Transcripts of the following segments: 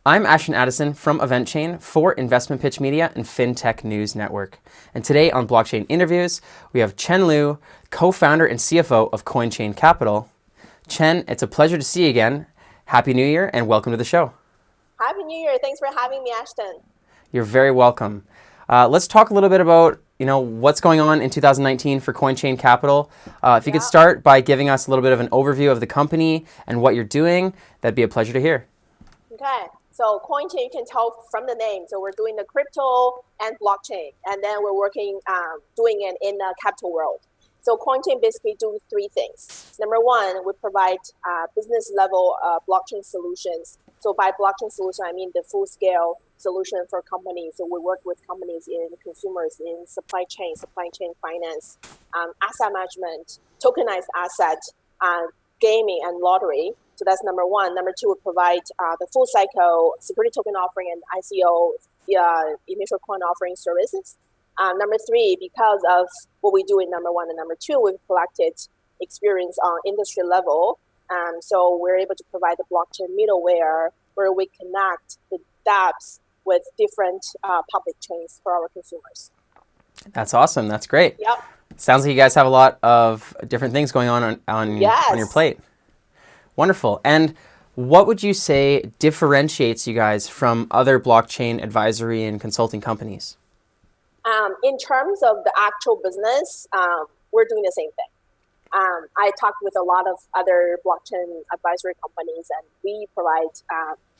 I'm Ashton Addison from EventChain for Investment Pitch Media and FinTech News Network. And today on Blockchain Interviews, we have Chen Liu, co-founder and CFO of CoinChain Capital. Chen, it's a pleasure to see you again. Happy New Year and welcome to the show. Happy New Year. Thanks for having me, Ashton. You're very welcome. Let's talk a little bit about what's going on in 2019 for CoinChain Capital. If you could start by giving us a little bit of an overview of the company and what you're doing, that'd be a pleasure to hear. Okay. So CoinChain, you can tell from the name. So we're doing the crypto and blockchain, and then we're working, doing it in the capital world. So CoinChain basically do three things. Number one, we provide business level blockchain solutions. So by blockchain solution, I mean the full scale solution for companies. So we work with companies in consumers in supply chain finance, asset management, tokenized asset, gaming, and lottery. So that's number one. Number two, we provide the full cycle security token offering and ICO, initial coin offering services. Number three, because of what we do in number one and number two, we've collected experience on industry level. So we're able to provide the blockchain middleware where we connect the dApps with different public chains for our consumers. That's awesome. That's great. Yep. Sounds like you guys have a lot of different things going on your plate. Wonderful. And what would you say differentiates you guys from other blockchain advisory and consulting companies? In terms of the actual business, we're doing the same thing. I talked with a lot of other blockchain advisory companies, and we provide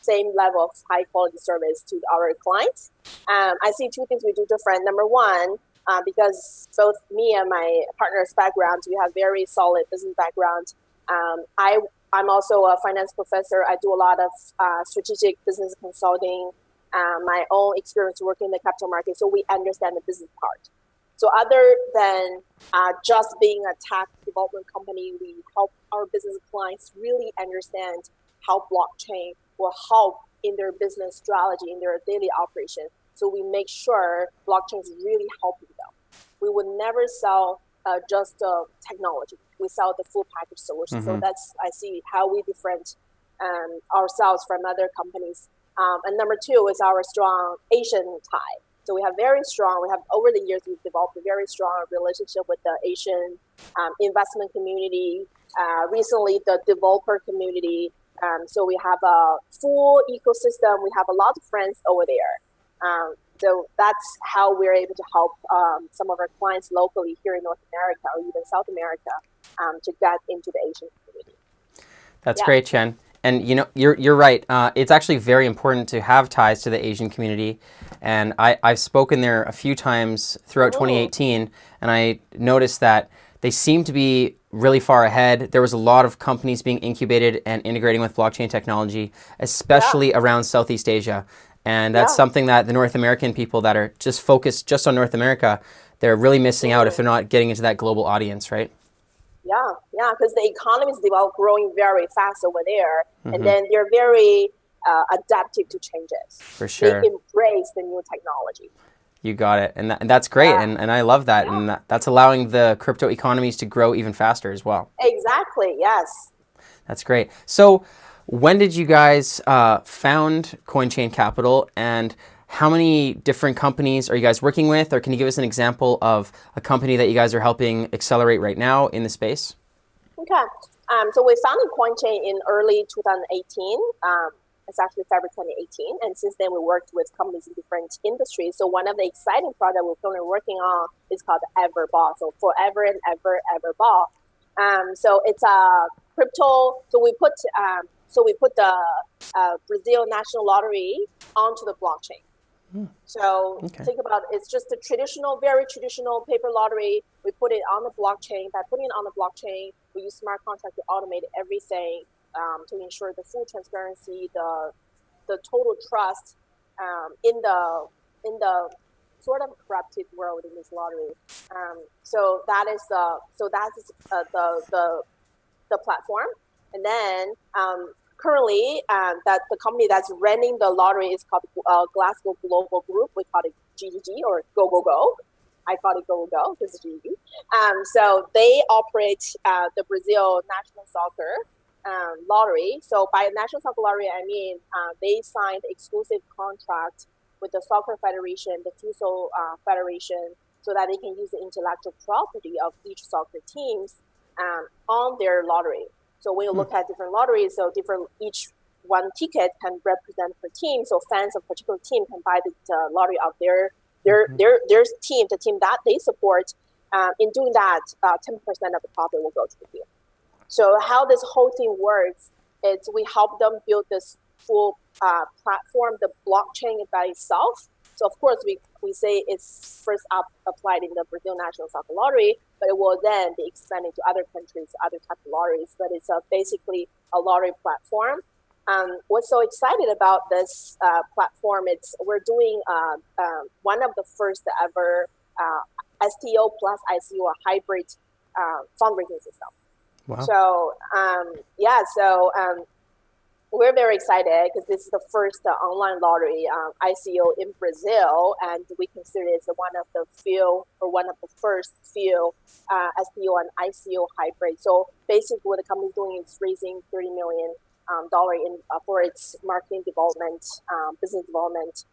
same level of high quality service to our clients. I see two things we do different. Number one, because both me and my partner's backgrounds, we have very solid business background. I'm also a finance professor. I do a lot of strategic business consulting, my own experience working in the capital market, so we understand the business part. So other than just being a tech development company, we help our business clients really understand how blockchain will help in their business strategy, in their daily operation. So we make sure blockchain is really helping them. We would never sell just technology. We sell the full package solution. So that's, I see how we different ourselves from other companies. And number two is our strong Asian tie. So we have over the years, we've developed a very strong relationship with the Asian investment community, recently the developer community. So we have a full ecosystem. We have a lot of friends over there. So that's how we're able to help some of our clients locally here in North America or even South America to get into the Asian community. That's great, Chen. And you're right. It's actually very important to have ties to the Asian community. And I've spoken there a few times throughout 2018, and I noticed that they seem to be really far ahead. There was a lot of companies being incubated and integrating with blockchain technology, especially around Southeast Asia. And that's something that the North American people that are just focused just on North America, they're really missing out if they're not getting into that global audience, right? Yeah, because the economy is growing very fast over there, and then they're very adaptive to changes. For sure. They embrace the new technology. You got it. And that's great. And I love that. And that's allowing the crypto economies to grow even faster as well. Exactly, yes. That's great. So when did you guys found CoinChain Capital, and how many different companies are you guys working with? Or can you give us an example of a company that you guys are helping accelerate right now in the space? Okay. So we founded CoinChain in early 2018. It's actually February 2018. And since then, we worked with companies in different industries. So one of the exciting projects we're currently working on is called Everball. So forever and ever, Everball. So it's a crypto. So we put the Brazil National Lottery onto the blockchain. So think about it, it's just a very traditional paper lottery. We put it on the blockchain. By putting it on the blockchain, we use smart contract to automate everything to ensure the full transparency, the total trust in the sort of corrupted world in this lottery. So that's the platform, and then. Currently, that the company that's running the lottery is called Glasgow Global Group. We call it GGG or Go Go Go. I call it Go Go Go because it's GGG. So they operate the Brazil national soccer lottery. So by National Soccer Lottery, I mean they signed exclusive contract with the Soccer Federation, the Futsal Federation, so that they can use the intellectual property of each soccer teams on their lottery. So when you look at different lotteries, so each one ticket can represent per team. So fans of a particular team can buy the lottery of their team, the team that they support. In doing that, 10% of the profit will go to the team. So how this whole thing works is we help them build this full platform, the blockchain by itself. So of course we say it's first applied in the Brazil National Soccer Lottery, but it will then be expanded to other countries, other type of lotteries. But it's basically a lottery platform. What's so excited about this platform? We're doing one of the first ever STO plus ICO, a hybrid fundraising system. Wow. So we're very excited because this is the first online lottery ICO in Brazil, and we consider it one of the first few STO and ICO hybrid. So basically, what the company is doing is raising $30 million for its marketing development, business development,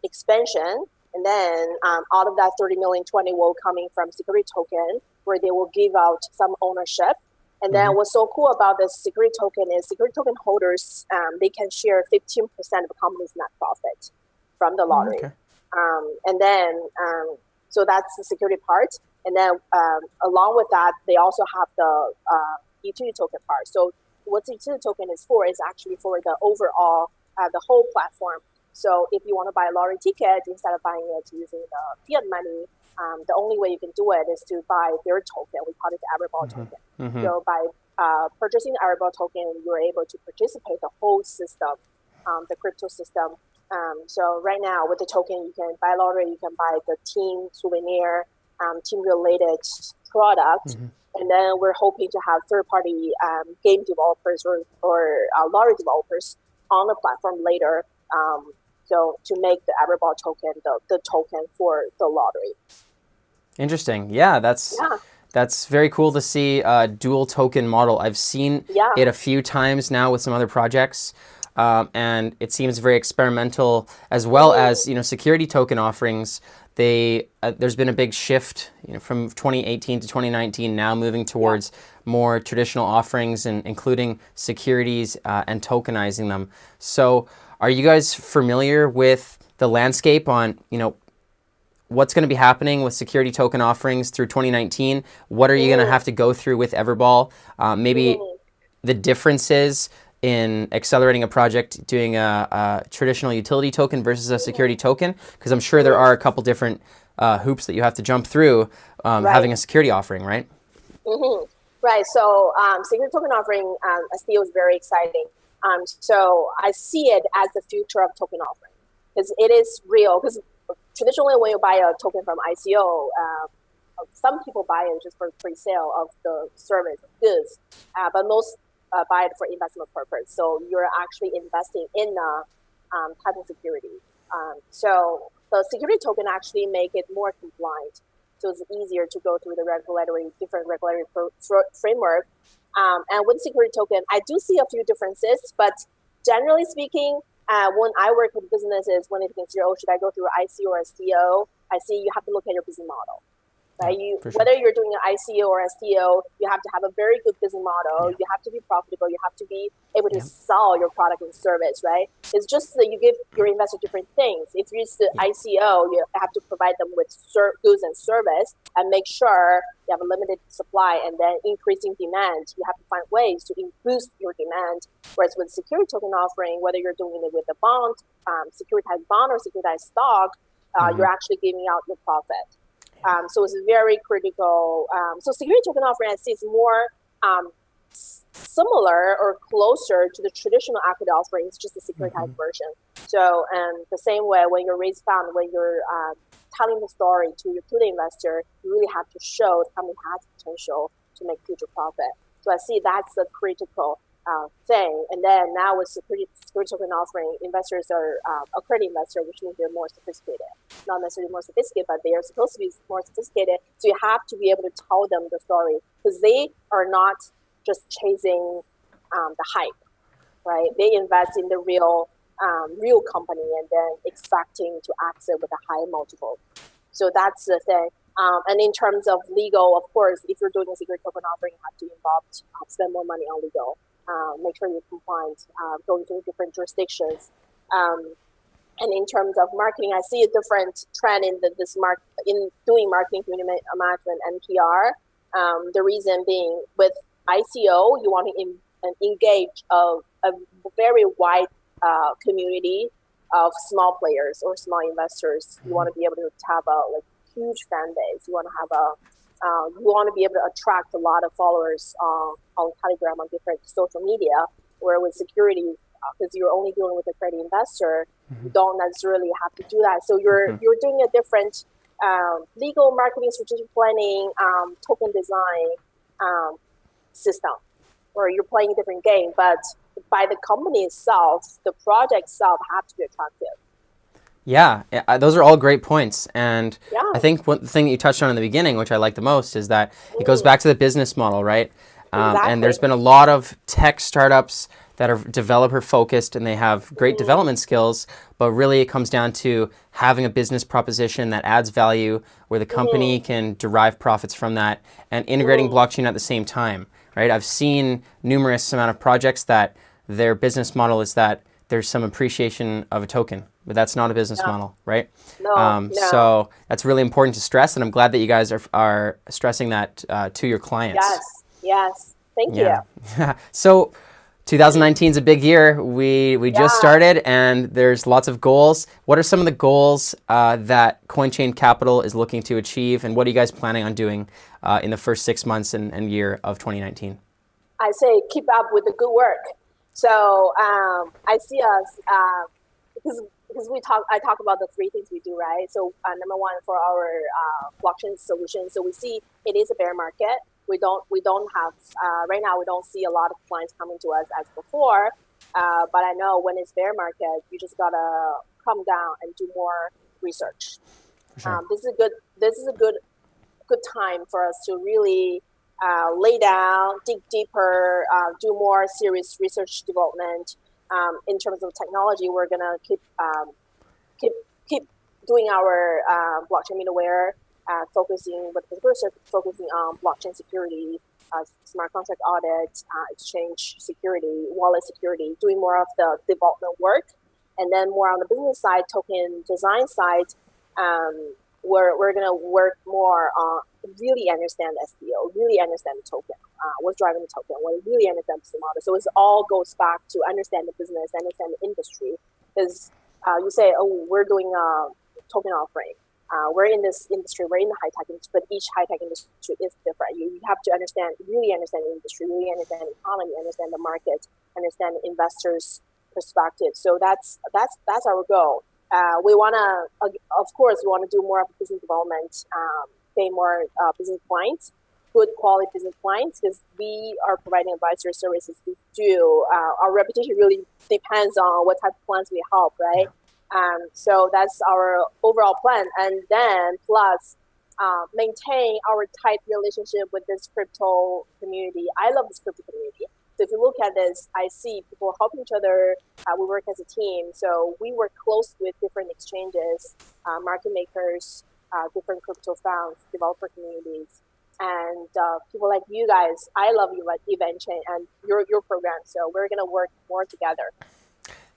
expansion, and then out of that 30 million, 20 will coming from security token, where they will give out some ownership. And then what's so cool about this security token is security token holders, they can share 15% of the company's net profit from the lottery. Okay. And then, so that's the security part. And then along with that, they also have the utility token part. So what the utility token is for is actually for the overall, the whole platform. So if you want to buy a lottery ticket, instead of buying it using the fiat money, the only way you can do it is to buy their token. We call it the Everball token. So by purchasing the Everball token, you're able to participate the whole system, the crypto system. So right now with the token, you can buy lottery, you can buy the team souvenir, team-related product. And then we're hoping to have third-party game developers or lottery developers on the platform later. So to make the Everball token the token for the lottery. Interesting. Yeah, that's very cool to see a dual token model. I've seen it a few times now with some other projects, and it seems very experimental, as well as security token offerings. There's been a big shift from 2018 to 2019 now, moving towards more traditional offerings and including securities and tokenizing them. So are you guys familiar with the landscape on what's going to be happening with security token offerings through 2019? What are you going to have to go through with Everball? Maybe the differences in accelerating a project, doing a traditional utility token versus a security token? Because I'm sure there are a couple different hoops that you have to jump through having a security offering, right? Right. So security token offering, STO is very exciting. So I see it as the future of token offering because it is real. Because traditionally, when you buy a token from ICO, some people buy it just for pre-sale of the service goods, but most buy it for investment purpose. So you're actually investing in a type of security. So the security token actually make it more compliant. So it's easier to go through the different regulatory framework. And with security token, I do see a few differences, but generally speaking, when I work with businesses, when it consider, should I go through ICO or STO? I see you have to look at your business model. Right? Whether you're doing an ICO or STO, you have to have a very good business model. You have to be profitable. You have to be able to sell your product and service, right? It's just that you give your investor different things. If you use the ICO, you have to provide them with goods and service and make sure you have a limited supply and then increasing demand. You have to find ways to boost your demand. Whereas with security token offering, whether you're doing it with a bond, securitized bond or securitized stock, you're actually giving out your profit. So it's very critical. So security token offering, I see, is more similar or closer to the traditional equity offerings, just the securitized version. So the same way when you're raising fund, when you're telling the story to the investor, you really have to show the company has potential to make future profit. So I see that's the critical thing. And then now with security token offering, investors are accredited investor, which means they're more sophisticated. Not necessarily more sophisticated, but they are supposed to be more sophisticated. So you have to be able to tell them the story because they are not just chasing the hype, right? They invest in the real company and then expecting to exit with a high multiple. So that's the thing. And in terms of legal, of course, if you're doing a secret token offering, you have to spend more money on legal. Make sure you're compliant, going to different jurisdictions. And in terms of marketing, I see a different trend in in doing marketing, community management, and PR. The reason being, with ICO, you want to engage a very wide community of small players or small investors. You want to be able to have a huge fan base. You want to have you want to be able to attract a lot of followers on Telegram, on different social media. Where with securities, because you're only dealing with a credit investor, you don't necessarily have to do that. So you're doing a different legal, marketing, strategic planning, token design system, where you're playing a different game. But by the company itself, the project itself have to be attractive. Yeah, those are all great points. And Yeah. I think one thing that you touched on in the beginning, which I like the most, is that it goes back to the business model, right? Exactly. And there's been a lot of tech startups that are developer focused and they have great development skills, but really it comes down to having a business proposition that adds value where the company can derive profits from that and integrating blockchain at the same time, right? I've seen numerous amount of projects that their business model is that there's some appreciation of a token, but that's not a business model, right? No. So that's really important to stress, and I'm glad that you guys are stressing that to your clients. Yes. Thank you. So 2019 is a big year. We just started, and there's lots of goals. What are some of the goals that CoinChain Capital is looking to achieve, and what are you guys planning on doing in the first 6 months and year of 2019? I say keep up with the good work. So I see us because I talk about the three things we do, right? So number one, for our blockchain solution, so we see it is a bear market. We don't have right now. We don't see a lot of clients coming to us as before. But I know when it's bear market, you just gotta come down and do more research. Sure. This is a good time for us to really lay down, dig deeper, do more serious research development. In terms of technology, we're gonna keep doing our blockchain middleware, focusing on blockchain security, smart contract audit, exchange security, wallet security, doing more of the development work, and then more on the business side, token design side. We're gonna work more on really understand the STO, really understand the token, what's driving the token, really understand the model. So it all goes back to understand the business, understand the industry. Because you say, oh, we're doing a token offering. We're in this industry, we're in the high-tech industry, but each high-tech industry is different. You have to really understand the industry, really understand the economy, understand the market, understand the investors' perspective. So that's our goal. We want to, of course, we want to do more of business development, pay more business clients, good quality business clients, because we are providing advisory services. We do. Our reputation really depends on what type of clients we help, right? So that's our overall plan. And then plus maintain our tight relationship with this crypto community. I love this crypto community. So if you look at this, I see people help each other. We work as a team. So we work close with different exchanges, market makers, different crypto funds, developer communities, and people like you guys. I love you, like VC and your program. So we're going to work more together.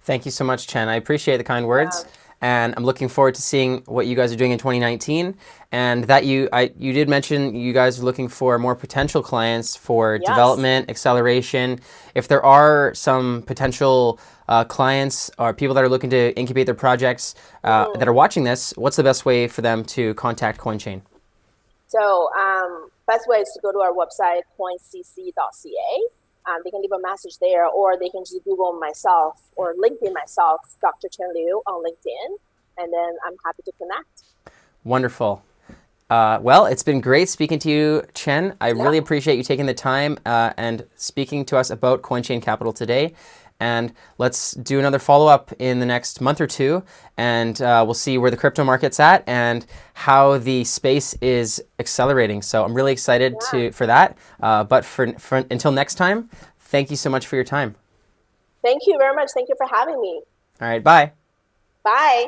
Thank you so much, Chen. I appreciate the kind words. And I'm looking forward to seeing what you guys are doing in 2019. And that you did mention you guys are looking for more potential clients for development, acceleration. If there are some potential clients or people that are looking to incubate their projects that are watching this, what's the best way for them to contact CoinChain? So best way is to go to our website, coincc.ca. They can leave a message there, or they can just Google myself or LinkedIn myself, Dr. Chen Liu on LinkedIn, and then I'm happy to connect. Wonderful. Well, it's been great speaking to you, Chen. I really appreciate you taking the time and speaking to us about CoinChain Capital today. And let's do another follow-up in the next month or two, and we'll see where the crypto market's at and how the space is accelerating. So I'm really excited for that. But for until next time, thank you so much for your time. Thank you very much. Thank you for having me. All right, bye. Bye.